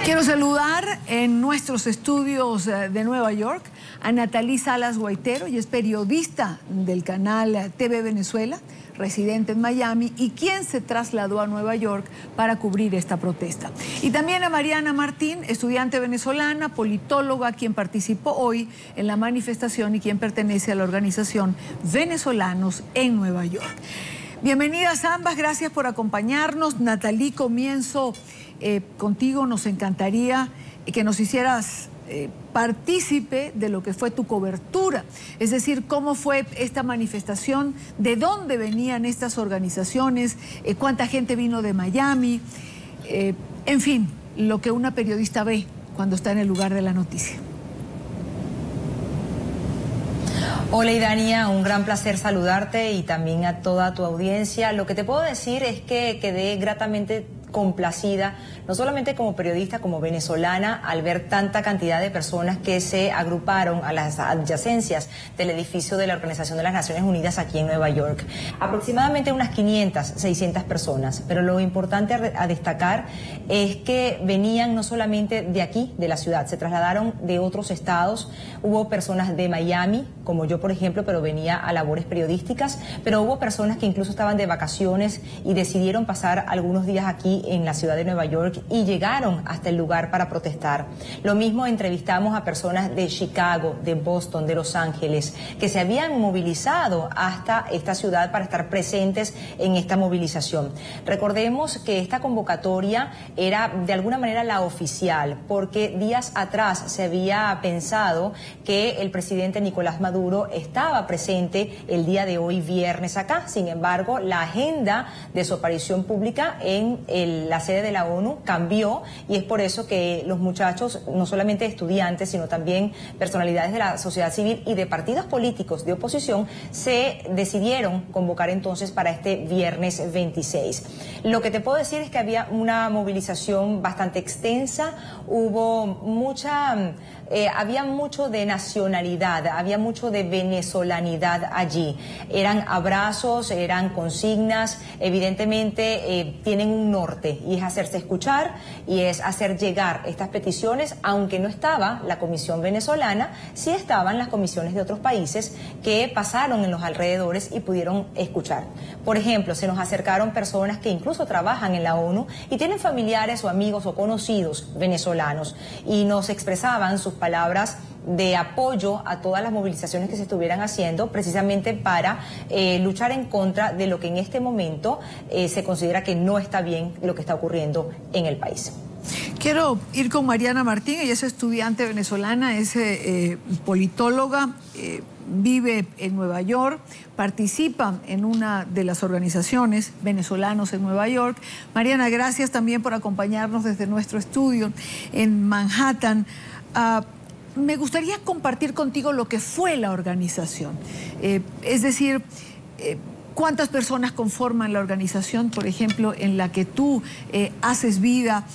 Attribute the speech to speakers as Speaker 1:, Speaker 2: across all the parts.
Speaker 1: Quiero saludar en nuestros estudios de Nueva York a Natalí Salas Guaitero, y es periodista del canal TV Venezuela, residente en Miami y quien se trasladó a Nueva York para cubrir esta protesta. Y también a Mariana Martín, estudiante venezolana, politóloga, quien participó hoy en la manifestación y quien pertenece a la organización Venezolanos en Nueva York. Bienvenidas ambas, gracias por acompañarnos. Natalí, comienzo contigo. Nos encantaría que nos hicieras partícipe de lo que fue tu cobertura, es decir, cómo fue esta manifestación, de dónde venían estas organizaciones, cuánta gente vino de Miami, en fin, lo que una periodista ve cuando está en el lugar de la noticia.
Speaker 2: Hola Idania, un gran placer saludarte y también a toda tu audiencia. Lo que te puedo decir es que quedé gratamente complacida, no solamente como periodista, como venezolana, al ver tanta cantidad de personas que se agruparon a las adyacencias del edificio de la Organización de las Naciones Unidas aquí en Nueva York. Aproximadamente unas 500, 600 personas, pero lo importante a destacar es que venían no solamente de aquí, de la ciudad, se trasladaron de otros estados. Hubo personas de Miami, como yo por ejemplo, pero venía a labores periodísticas, pero hubo personas que incluso estaban de vacaciones y decidieron pasar algunos días aquí en la ciudad de Nueva York y llegaron hasta el lugar para protestar. Lo mismo entrevistamos a personas de Chicago, de Boston, de Los Ángeles, que se habían movilizado hasta esta ciudad para estar presentes en esta movilización. Recordemos que esta convocatoria era de alguna manera la oficial, porque días atrás se había pensado que el presidente Nicolás Maduro estaba presente el día de hoy, viernes, acá. Sin embargo, la agenda de su aparición pública en la sede de la ONU cambió, y es por eso que los muchachos, no solamente estudiantes, sino también personalidades de la sociedad civil y de partidos políticos de oposición, se decidieron convocar entonces para este viernes 26. Lo que te puedo decir es que había una movilización bastante extensa, hubo había mucho de nacionalidad, había mucho de venezolanidad allí. Eran abrazos, eran consignas, evidentemente tienen un norte, y es hacerse escuchar y es hacer llegar estas peticiones. Aunque no estaba la Comisión venezolana, sí estaban las comisiones de otros países que pasaron en los alrededores y pudieron escuchar. Por ejemplo, se nos acercaron personas que incluso trabajan en la ONU y tienen familiares o amigos o conocidos venezolanos, y nos expresaban sus palabras de apoyo a todas las movilizaciones que se estuvieran haciendo, precisamente para luchar en contra de lo que en este momento se considera que no está bien lo que está ocurriendo en el país.
Speaker 1: Quiero ir con Mariana Martín. Ella es estudiante venezolana, es politóloga, vive en Nueva York, participa en una de las organizaciones Venezolanos en Nueva York. Mariana, gracias también por acompañarnos desde nuestro estudio en Manhattan. Me gustaría compartir contigo lo que fue la organización, es decir, cuántas personas conforman la organización, por ejemplo, en la que tú haces vida,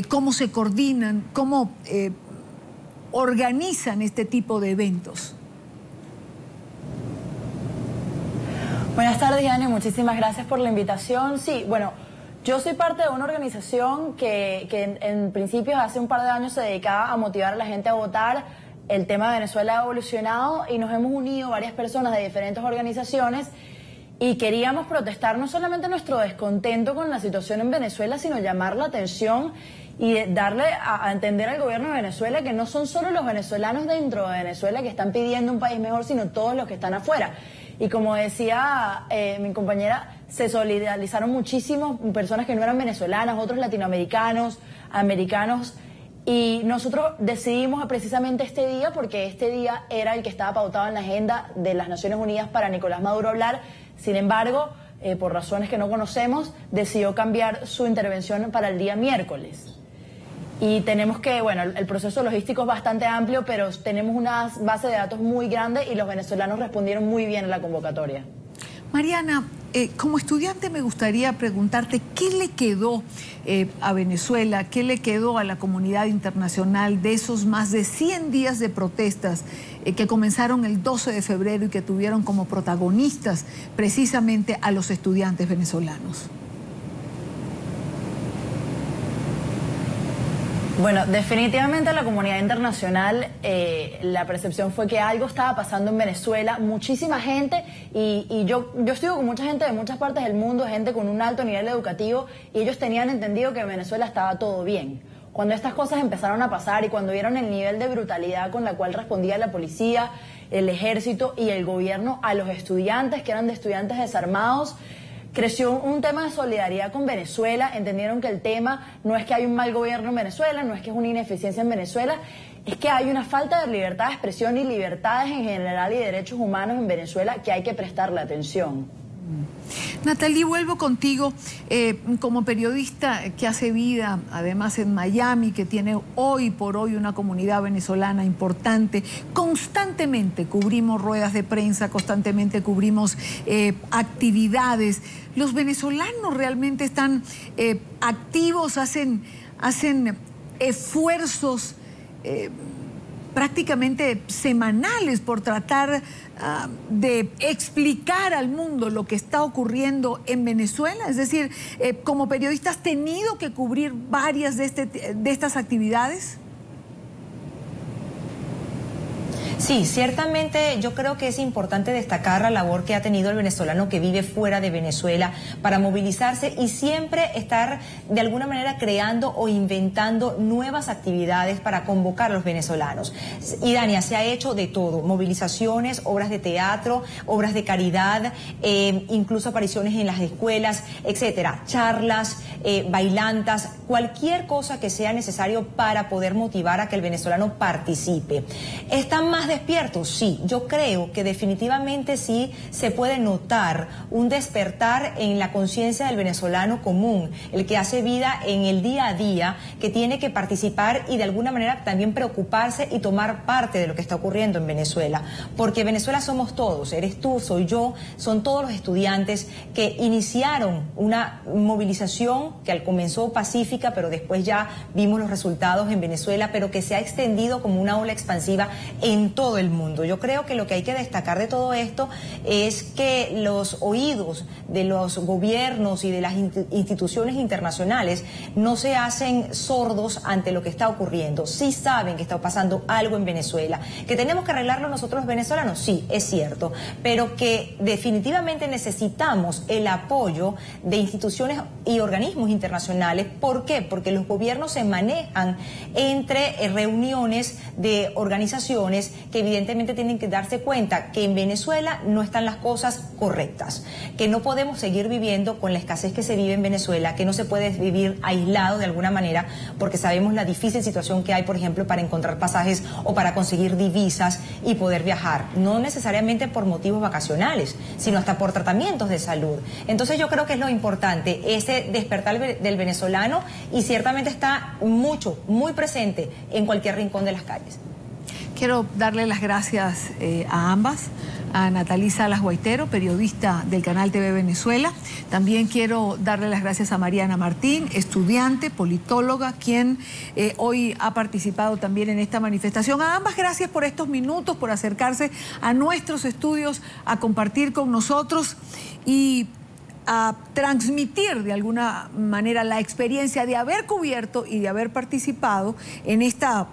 Speaker 1: cómo se coordinan, cómo organizan este tipo de eventos.
Speaker 3: Buenas tardes, Diana, muchísimas gracias por la invitación. Sí, bueno, yo soy parte de una organización que en principio hace un par de años se dedicaba a motivar a la gente a votar. El tema de Venezuela ha evolucionado y nos hemos unido varias personas de diferentes organizaciones y queríamos protestar no solamente nuestro descontento con la situación en Venezuela, sino llamar la atención y darle a entender al gobierno de Venezuela que no son solo los venezolanos dentro de Venezuela que están pidiendo un país mejor, sino todos los que están afuera. Y como decía mi compañera, se solidarizaron muchísimo personas que no eran venezolanas, otros latinoamericanos, americanos, y nosotros decidimos precisamente este día porque este día era el que estaba pautado en la agenda de las Naciones Unidas para Nicolás Maduro hablar. Sin embargo, por razones que no conocemos, decidió cambiar su intervención para el día miércoles. Y tenemos que, bueno, el proceso logístico es bastante amplio, pero tenemos una base de datos muy grande y los venezolanos respondieron muy bien a la convocatoria.
Speaker 1: Mariana, como estudiante me gustaría preguntarte qué le quedó a Venezuela, qué le quedó a la comunidad internacional de esos más de 100 días de protestas que comenzaron el 12 de febrero y que tuvieron como protagonistas precisamente a los estudiantes venezolanos.
Speaker 3: Bueno, definitivamente la comunidad internacional, la percepción fue que algo estaba pasando en Venezuela, muchísima gente, y yo estuve con mucha gente de muchas partes del mundo, gente con un alto nivel educativo, y ellos tenían entendido que en Venezuela estaba todo bien. Cuando estas cosas empezaron a pasar y cuando vieron el nivel de brutalidad con la cual respondía la policía, el ejército y el gobierno a los estudiantes, que eran de estudiantes desarmados, creció un tema de solidaridad con Venezuela. Entendieron que el tema no es que hay un mal gobierno en Venezuela, no es que es una ineficiencia en Venezuela, es que hay una falta de libertad de expresión y libertades en general y derechos humanos en Venezuela que hay que prestarle atención.
Speaker 1: Natalie, vuelvo contigo como periodista que hace vida, además en Miami, que tiene hoy por hoy una comunidad venezolana importante. Constantemente cubrimos ruedas de prensa, constantemente cubrimos actividades. Los venezolanos realmente están activos, hacen esfuerzos prácticamente semanales por tratar de explicar al mundo lo que está ocurriendo en Venezuela. Es decir, como periodista, ¿has tenido que cubrir varias de estas actividades?
Speaker 2: Sí, ciertamente yo creo que es importante destacar la labor que ha tenido el venezolano que vive fuera de Venezuela para movilizarse y siempre estar de alguna manera creando o inventando nuevas actividades para convocar a los venezolanos. Y Dania, se ha hecho de todo: movilizaciones, obras de teatro, obras de caridad, incluso apariciones en las escuelas, etcétera, charlas, bailantas, cualquier cosa que sea necesario para poder motivar a que el venezolano participe. Están más despiertos, sí. Yo creo que definitivamente sí se puede notar un despertar en la conciencia del venezolano común, el que hace vida en el día a día, que tiene que participar y de alguna manera también preocuparse y tomar parte de lo que está ocurriendo en Venezuela. Porque Venezuela somos todos, eres tú, soy yo, son todos los estudiantes que iniciaron una movilización que comenzó pacífica, pero después ya vimos los resultados en Venezuela, pero que se ha extendido como una ola expansiva en todo el mundo. Yo creo que lo que hay que destacar de todo esto es que los oídos de los gobiernos y de las instituciones internacionales no se hacen sordos ante lo que está ocurriendo. Sí saben que está pasando algo en Venezuela. ¿Que tenemos que arreglarlo nosotros los venezolanos? Sí, es cierto, pero que definitivamente necesitamos el apoyo de instituciones y organismos internacionales. ¿Por qué? Porque los gobiernos se manejan entre reuniones de organizaciones que evidentemente tienen que darse cuenta que en Venezuela no están las cosas correctas, que no podemos seguir viviendo con la escasez que se vive en Venezuela, que no se puede vivir aislado de alguna manera, porque sabemos la difícil situación que hay, por ejemplo, para encontrar pasajes o para conseguir divisas y poder viajar, no necesariamente por motivos vacacionales, sino hasta por tratamientos de salud. Entonces yo creo que es lo importante, ese despertar del venezolano, y ciertamente está muy presente en cualquier rincón de las calles.
Speaker 1: Quiero darle las gracias a ambas, a Natalie Salas Guaitero, periodista del canal TV Venezuela. También quiero darle las gracias a Mariana Martín, estudiante, politóloga, quien hoy ha participado también en esta manifestación. A ambas, gracias por estos minutos, por acercarse a nuestros estudios, a compartir con nosotros y a transmitir de alguna manera la experiencia de haber cubierto y de haber participado en esta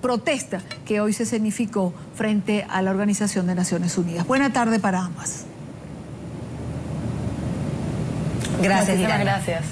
Speaker 1: protesta que hoy se escenificó frente a la Organización de Naciones Unidas. Buena tarde para ambas.
Speaker 2: Gracias,
Speaker 3: Muchísimas gracias.